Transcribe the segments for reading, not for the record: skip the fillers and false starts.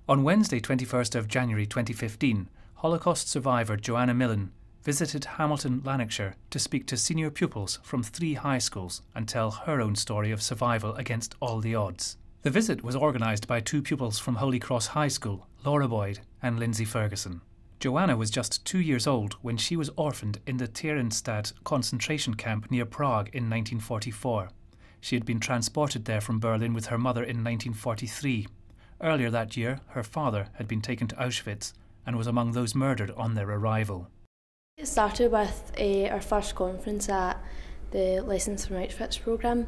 On Wednesday 21st of January 2015, Holocaust survivor Joanna Millen visited Hamilton, Lanarkshire to speak to senior pupils from 3 high schools and tell her own story of survival against all the odds. The visit was organised by 2 pupils from Holy Cross High School, Laura Boyd and Lindsay Ferguson. Joanna was just 2 years old when she was orphaned in the Theresienstadt concentration camp near Prague in 1944. She had been transported there from Berlin with her mother in 1943. Earlier that year, her father had been taken to Auschwitz and was among those murdered on their arrival. It started with our first conference at the Lessons from Auschwitz programme.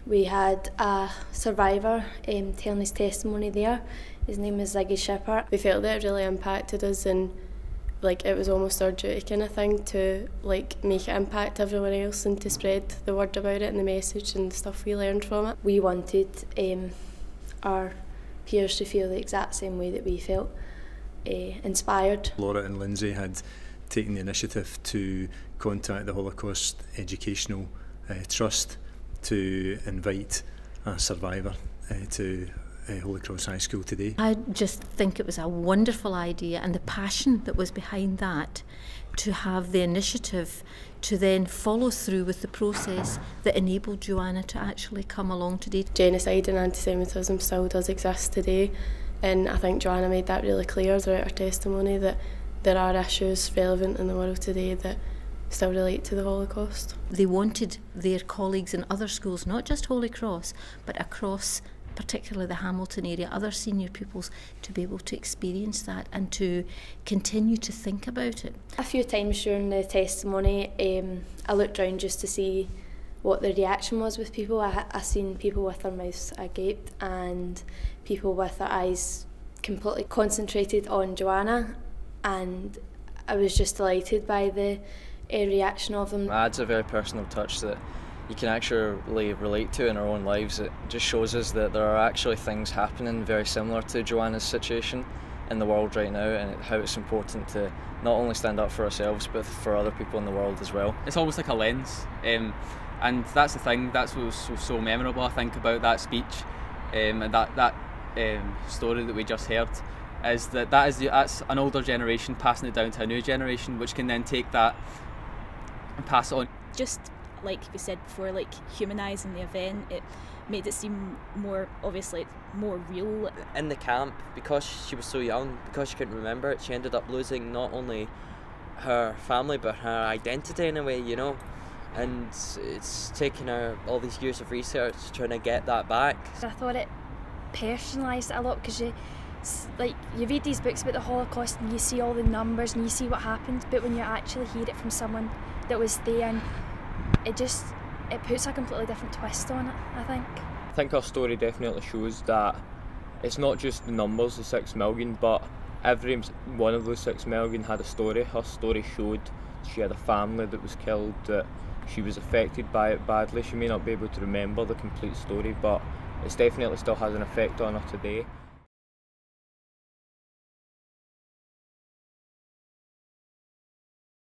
We had a survivor telling his testimony there. His name is Ziggy Shepard. We felt that it really impacted us, and it was almost our duty kind of thing to make it impact everyone else and to spread the word about it and the message and the stuff we learned from it. We wanted our peers to feel the exact same way that we felt, inspired. Laura and Lindsay had taken the initiative to contact the Holocaust Educational Trust to invite a survivor to Holy Cross High School today. I just think it was a wonderful idea, and the passion that was behind that, to have the initiative to then follow through with the process that enabled Joanna to actually come along today. Genocide and anti-Semitism still does exist today, and I think Joanna made that really clear throughout her testimony that there are issues relevant in the world today that still relate to the Holocaust. They wanted their colleagues in other schools, not just Holy Cross, but across particularly the Hamilton area, other senior pupils, to be able to experience that and to continue to think about it. A few times during the testimony, I looked around just to see what the reaction was with people. I seen people with their mouths agape and people with their eyes completely concentrated on Joanna, and I was just delighted by the reaction of them. It adds a very personal touch that you can actually relate to in our own lives. It just shows us that there are actually things happening very similar to Joanna's situation in the world right now, and how it's important to not only stand up for ourselves but for other people in the world as well. It's almost like a lens, and that's the thing, that's what was so memorable, I think, about that speech and that story that we just heard, is that's an older generation passing it down to a new generation, which can then take that and pass it on. Just like we said before, humanising the event, it made it seem more, obviously, more real. In the camp, because she was so young, because she couldn't remember it, she ended up losing not only her family but her identity in a way, you know. And it's taken her all these years of research trying to get that back. I thought it personalised it a lot, because you read these books about the Holocaust and you see all the numbers and you see what happened, but when you actually hear it from someone that was there, and it puts a completely different twist on it, I think. I think her story definitely shows that it's not just the numbers, the 6 million, but every one of those 6 million had a story. Her story showed she had a family that was killed, that she was affected by it badly. She may not be able to remember the complete story, but it definitely still has an effect on her today.